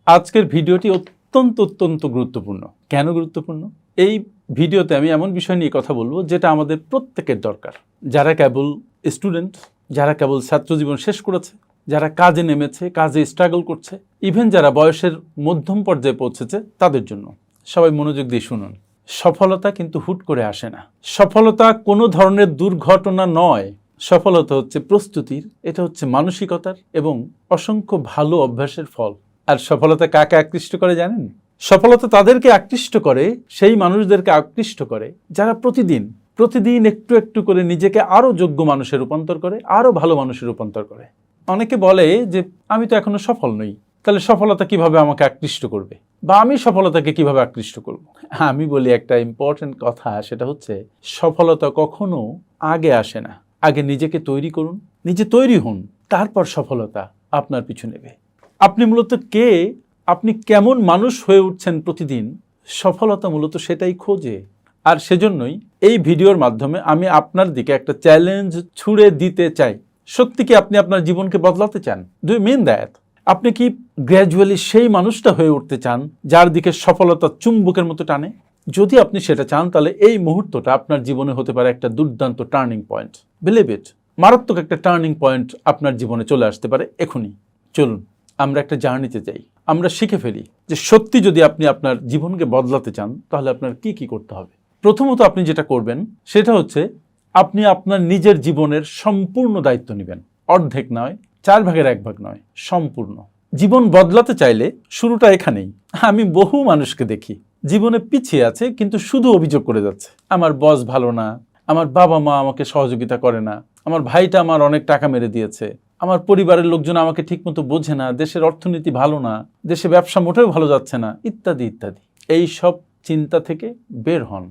আজকের ভিডিওটি অত্যন্ত গুরুত্বপূর্ণ। কেন গুরুত্বপূর্ণ? এই ভিডিওতে আমি এমন বিষয় নিয়ে কথা বলবো যেটা আমাদের প্রত্যেকের দরকার। যারা কেবল স্টুডেন্ট, যারা কেবল ছাত্রজীবন শেষ করেছে, যারা কাজে নেমেছে, কাজে স্ট্রাগল করছে, ইভেন যারা বয়সের মধ্যম পর্যায়ে পৌঁছেছে, তাদের জন্য। সবাই মনোযোগ দিয়ে শুনুন। সফলতা কিন্তু হুট করে আসে না। সফলতা কোনো ধরনের দুর্ঘটনা নয়। সফলতা হচ্ছে প্রস্তুতির, এটা হচ্ছে মানসিকতার এবং অসংখ্য ভালো অভ্যাসের ফল। আর সফলতা কাকে আকৃষ্ট করে জানেন? সফলতা তাদেরকে আকৃষ্ট করে, সেই মানুষদেরকে আকৃষ্ট করে যারা প্রতিদিন একটু করে নিজেকে আরো যোগ্য মানুষে রূপান্তর করে, আরো ভালো মানুষে রূপান্তর করে। অনেকে বলে যে আমি তো এখনো সফল নই, তাহলে সফলতা কিভাবে আমাকে আকৃষ্ট করবে, বা আমি সফলতাকে কিভাবে আকৃষ্ট করব? আমি বলি একটা ইম্পর্টেন্ট কথা, সেটা হচ্ছে সফলতা কখনো আগে আসে না। আগে নিজেকে তৈরি করুন, নিজে তৈরি হন, তারপর সফলতা আপনার পিছু নেবে। আপনি মূলত কে, আপনি কেমন মানুষ হয়ে উঠছেন প্রতিদিন, সফলতা মূলত সেটাই খোঁজে। আর সেজন্যই এই ভিডিওর মাধ্যমে আমি আপনার দিকে একটা চ্যালেঞ্জ ছুড়ে দিতে চাই। সত্যি কি আপনি আপনার জীবনকে বদলাতে চান? Do you mean that? আপনি কি গ্র্যাজুয়ালি সেই মানুষটা হয়ে উঠতে চান যার দিকে সফলতা চুম্বকের মতো টানে? যদি আপনি সেটা চান, তাহলে এই মুহূর্তটা আপনার জীবনে হতে পারে একটা দুর্দান্ত টার্নিং পয়েন্ট। বিলিভ ইট, মারাত্মক একটা টার্নিং পয়েন্ট আপনার জীবনে চলে আসতে পারে এখনই। চলুন আমরা একটা জার্নিতে যাই, আমরা শিখে ফেলি যে সত্যি যদি আপনি আপনার জীবনকে বদলাতে চান, তাহলে আপনার কি করতে হবে। প্রথমত আপনি যেটা করবেন সেটা হচ্ছে আপনি আপনার নিজের জীবনের সম্পূর্ণ দায়িত্ব নেবেন। অর্ধেক নয়, 1/4 নয়, সম্পূর্ণ। জীবন বদলাতে চাইলে শুরুটা এখানেই। আমি বহু মানুষকে দেখি জীবনে পিছিয়ে আছে, কিন্তু শুধু অভিযোগ করে যাচ্ছে, আমার বস ভালো না, আমার বাবা মা আমাকে সহযোগিতা করে না, আমার ভাইটা আমার অনেক টাকা মেরে দিয়েছে, আমার পরিবারের লোকজন আমাকে ঠিকমতো বোঝে না, দেশের অর্থনীতি ভালো না, দেশে ব্যবসা মোটেও ভালো যাচ্ছে না, ইত্যাদি ইত্যাদি। এই সব চিন্তা থেকে বের হন।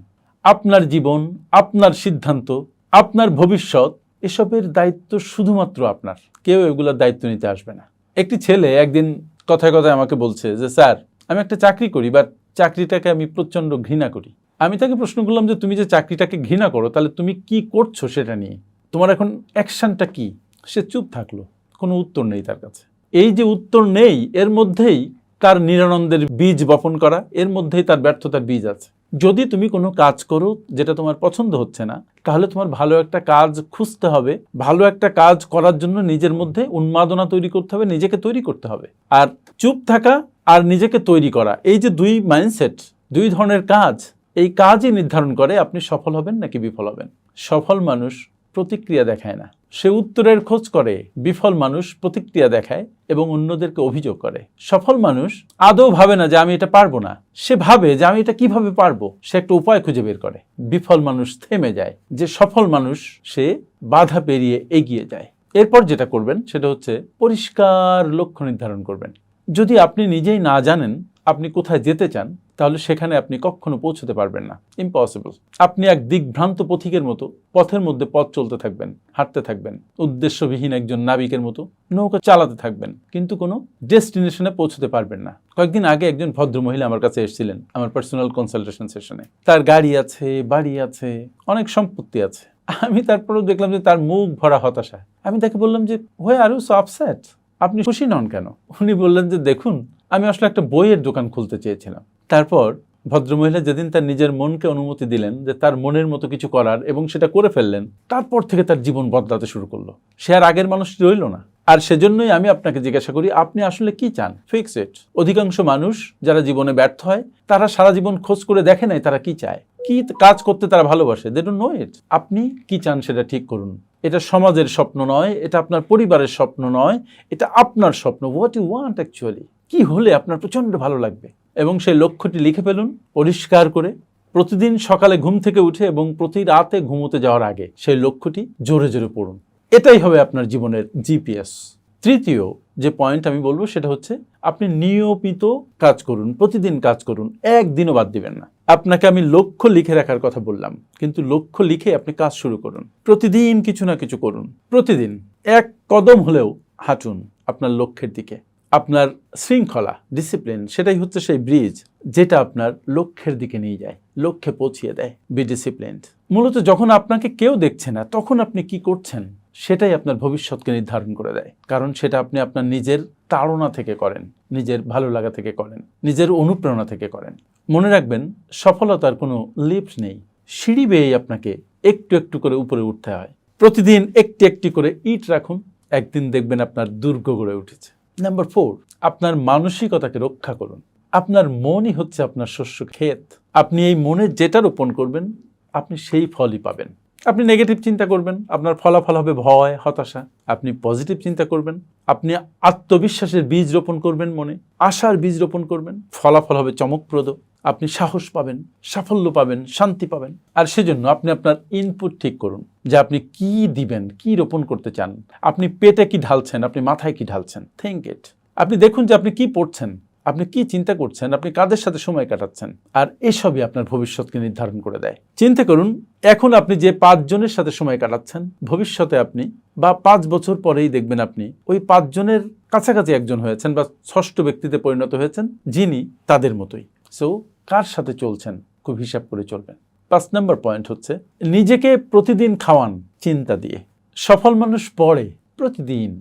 আপনার জীবন, আপনার সিদ্ধান্ত, আপনার ভবিষ্যৎ, এসবের দায়িত্ব শুধুমাত্র আপনার। কেউ এগুলোর দায়িত্ব নিতে আসবে না। একটি ছেলে একদিন কথায় আমাকে বলছে যে স্যার, আমি একটা চাকরি করি, বাট চাকরিটাকে আমি প্রচণ্ড ঘৃণা করি। আমি তাকে প্রশ্ন করলাম যে তুমি যে চাকরিটাকে ঘৃণা করো, তাহলে তুমি কি করছো সেটা নিয়ে, তোমার এখন অ্যাকশনটা কি? সে চুপ থাকলো, কোনো উত্তর নেই তার কাছে। এই যে উত্তর নেই, এর মধ্যেই তার নিরানন্দের বীজ বপন করা, এর মধ্যেই তার ব্যর্থতার বীজ আছে। যদি তুমি কোনো কাজ করো যেটা তোমার পছন্দ হচ্ছে না, তাহলে তোমার ভালো একটা কাজ খুঁজতে হবে। ভালো একটা কাজ করার জন্য নিজের মধ্যে উন্মাদনা তৈরি করতে হবে, নিজেকে তৈরি করতে হবে। আর চুপ থাকা আর নিজেকে তৈরি করা, এই যে দুই মাইন্ডসেট, দুই ধরনের কাজ, এই কাজই নির্ধারণ করে আপনি সফল হবেন নাকি বিফল হবেন। সফল মানুষ প্রতিক্রিয়া দেখায় না, সে উত্তরের খোঁজ করে। বিফল মানুষ প্রতিক্রিয়া দেখায় এবং অন্যদেরকে অভিযোগ করে। সফল মানুষ আদৌ ভাবে না যে আমি এটা পারবো না, সে ভাবে যে আমি এটা কিভাবে পারবো, সে একটা উপায় খুঁজে বের করে। বিফল মানুষ থেমে যায়, যে সফল মানুষ সে বাধা পেরিয়ে এগিয়ে যায়। এরপর যেটা করবেন সেটা হচ্ছে পরিষ্কার লক্ষ্য নির্ধারণ করবেন। যদি আপনি নিজেই না জানেন আপনি কোথায় যেতে চান, তাহলে সেখানে আপনি কখনো পৌঁছতে পারবেন না, ইম্পসিবল। আপনি এক দিকভ্রান্ত পথিকের মতো পথের মধ্যে পথ চলতে থাকবেন, হাঁটতে থাকবেন, উদ্দেশ্যবিহীন একজন নাবিকের মতো নৌকা চালাতে থাকবেন, কিন্তু কোনো ডেস্টিনেশনে পৌঁছতে পারবেন না। কয়েকদিন আগে একজন ভদ্রমহিলা আমার কাছে এসেছিলেন আমার পার্সোনাল কনসালটেশন সেশনে। তার গাড়ি আছে, বাড়ি আছে, অনেক সম্পত্তি আছে। আমি তারপরেও দেখলাম যে তার মুখ ভরা হতাশা। আমি তাকে বললাম যে why are you so upset, আপনি খুশি নন কেন? উনি বললেন যে দেখুন, আমি আসলে একটা বইয়ের দোকান খুলতে চেয়েছিলাম। তারপর ভদ্রমহিলা যেদিন তার নিজের মনকে অনুমতি দিলেন যে তার মনের মতো কিছু করার, এবং সেটা করে ফেললেন, তারপর থেকে তার জীবন বদলাতে শুরু করলো। সে আর আগের মানুষটি রইল না। আর সেজন্যই আমি আপনাকে জিজ্ঞাসা করি, আপনি আসলে কি চান? Fix it. অধিকাংশ মানুষ যারা জীবনে ব্যর্থ হয়, তারা সারা জীবন খোঁজ করে দেখে নাই তারা কি চায়, কি কাজ করতে তারা ভালোবাসে। দে ডোন্ট নো ইট। আপনি কি চান সেটা ঠিক করুন। এটা সমাজের স্বপ্ন নয়, এটা আপনার পরিবারের স্বপ্ন নয়, এটা আপনার স্বপ্ন। হোয়াট ইউ ওয়ান্ট অ্যাকচুয়ালি, কি হলে আপনার প্রচন্ড ভালো লাগবে। এবং সেই লক্ষ্যটি লিখে ফেলুন পরিষ্কার করে। প্রতিদিন সকালে ঘুম থেকে উঠে এবং প্রতি রাতে ঘুমোতে যাওয়ার আগে সেই লক্ষ্যটি জোরে জোরে পড়ুন। এটাই হবে আপনার জীবনের জিপিএস। তৃতীয় যে পয়েন্ট আমি বলবো সেটা হচ্ছে আপনি নিয়মিত কাজ করুন, প্রতিদিন কাজ করুন, একদিনও বাদ দিবেন না। আপনাকে আমি লক্ষ্য লিখে রাখার কথা বললাম, কিন্তু লক্ষ্য লিখে আপনি কাজ শুরু করুন। প্রতিদিন কিছু না কিছু করুন, প্রতিদিন এক কদম হলেও হাঁটুন আপনার লক্ষ্যের দিকে। আপনার শৃঙ্খলা, ডিসিপ্লিন, সেটাই হচ্ছে সেই ব্রিজ যেটা আপনার লক্ষ্যের দিকে নিয়ে যায়, লক্ষ্যে পৌঁছিয়ে দেয়। Be disciplined. মূলত যখন আপনাকে কেউ দেখছে না, তখন আপনি কি করছেন সেটাই আপনার ভবিষ্যৎকে নির্ধারণ করে দেয়, কারণ সেটা আপনি আপনার নিজের তাড়না থেকে করেন, নিজের ভালো লাগা থেকে করেন, নিজের অনুপ্রেরণা থেকে করেন। মনে রাখবেন, সফলতার কোনো লিফট নেই, সিঁড়ি বেয়েই আপনাকে একটু একটু করে উপরে উঠতে হয়। প্রতিদিন একটি একটি করে ইট রাখুন, একদিন দেখবেন আপনার দুর্গ গড়ে উঠেছে। নাম্বার 4, আপনার মানসিকতাকে রক্ষা করুন। আপনার মনই হচ্ছে আপনার শস্য ক্ষেত। আপনি এই মনে যেটা রোপণ করবেন, আপনি সেই ফলই পাবেন। আপনি নেগেটিভ চিন্তা করবেন, আপনার ফলাফল হবে ভয়, হতাশা। আপনি পজিটিভ চিন্তা করবেন, আপনি আত্মবিশ্বাসের বীজ রোপণ করবেন, মনে আশার বীজ রোপণ করবেন, ফলাফল হবে চমকপ্রদ। আপনি সাহস পাবেন, সাফল্য পাবেন, শান্তি পাবেন। আর সেজন্য আপনি আপনার ইনপুট ঠিক করুন যে আপনি কি দিবেন, কি রোপণ করতে চান। আপনি পেটে কি ঢালছেন, আপনি মাথায় কি ঢালছেন। Think it. আপনি দেখুন যে আপনি কি পড়ছেন, আপনি কি চিন্তা করছেন, আপনি কাদের সাথে সময় কাটাচ্ছেন। আর এসবই আপনার ভবিষ্যৎকে নির্ধারণ করে দেয়। চিন্তা করুন, এখন আপনি যে 5 জনের সাথে সময় কাটাচ্ছেন, ভবিষ্যতে আপনি বা 5 বছর পরেই দেখবেন আপনি ওই 5 জনের কাছাকাছি একজন হয়েছেন বা ষষ্ঠ ব্যক্তিতে পরিণত হয়েছেন, যিনি তাদের মতোই। সো কার সাথে চলছেন, খুব হিসাব করে চলবেন। 5 নম্বর পয়েন্ট হচ্ছে, নিজেকে প্রতিদিন খাওয়ান চিন্তা দিয়ে। সফল মানুষ পড়ে প্রতিদিন।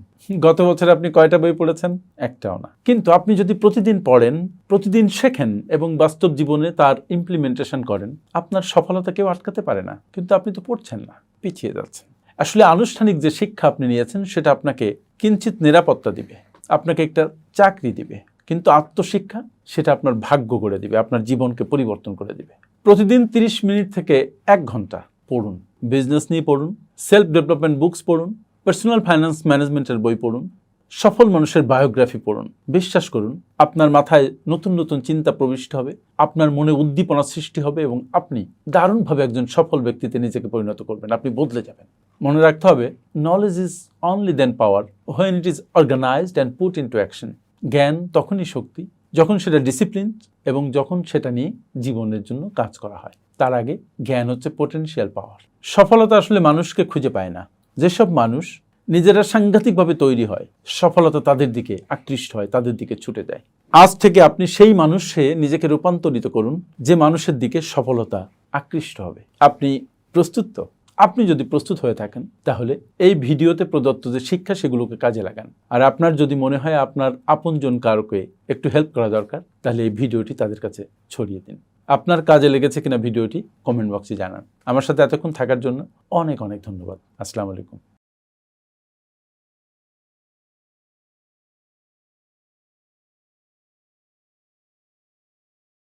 গত বছর আপনি কয়টা বই পড়েছেন? একটাও না। কিন্তু আপনি যদি প্রতিদিন পড়েন, প্রতিদিন শেখেন এবং বাস্তব জীবনে তার ইমপ্লিমেন্টেশন করেন, আপনার সফলতা কেউ আটকাতে পারে না। কিন্তু আপনি তো পড়ছেন না, পিছিয়ে যাচ্ছেন। আসলে আনুষ্ঠানিক যে শিক্ষা আপনি নিয়েছেন, সেটা আপনাকে কিঞ্চিত নিরাপত্তা দিবে, আপনাকে একটা চাকরি দিবে। কিন্তু আত্মশিক্ষা, সেটা আপনার ভাগ্য করে দিবে, আপনার জীবনকে পরিবর্তন করে দিবে। প্রতিদিন 30 মিনিট থেকে 1 ঘন্টা পড়ুন। বিজনেস নিয়ে পড়ুন, সেলফ ডেভেলপমেন্ট বুকস পড়ুন, পার্সোনাল ফাইন্যান্স ম্যানেজমেন্টের বই পড়ুন, সফল মানুষের বায়োগ্রাফি পড়ুন। বিশ্বাস করুন, আপনার মাথায় নতুন নতুন চিন্তা প্রবিষ্ট হবে, আপনার মনে উদ্দীপনা সৃষ্টি হবে এবং আপনি দারুণভাবে একজন সফল ব্যক্তিতে নিজেকে পরিণত করবেন। আপনি বদলে যাবেন। মনে রাখতে হবে, knowledge is only then power when it is organised and put into action. জ্ঞান তখনই শক্তি যখন সেটা ডিসিপ্লিন এবং যখন সেটা নিয়ে জীবনের জন্য কাজ করা হয়। তার আগে জ্ঞান হচ্ছে পোটেনশিয়াল পাওয়ার। সফলতা আসলে মানুষকে খুঁজে পায় না। যেসব মানুষ নিজেরা সাংঘাতিকভাবে তৈরি হয়, সফলতা তাদের দিকে আকৃষ্ট হয়, তাদের দিকে ছুটে যায়। আজ থেকে আপনি সেই মানুষে নিজেকে রূপান্তরিত করুন যে মানুষের দিকে সফলতা আকৃষ্ট হবে। আপনি প্রস্তুত তো? আপনি যদি প্রস্তুত হয়ে থাকেন, তাহলে এই ভিডিওতে প্রদত্ত যে শিক্ষা, সেগুলোকে কাজে লাগান। আর আপনার যদি মনে হয় আপনার আপনজন কারোকে একটু হেল্প করা দরকার, তাহলে এই ভিডিওটি তাদের কাছে ছড়িয়ে দিন। আপনার কাজে লেগেছে কিনা ভিডিওটি কমেন্ট বক্সে জানান। আমার সাথে এতক্ষণ থাকার জন্য অনেক অনেক ধন্যবাদ। আসসালামু আলাইকুম।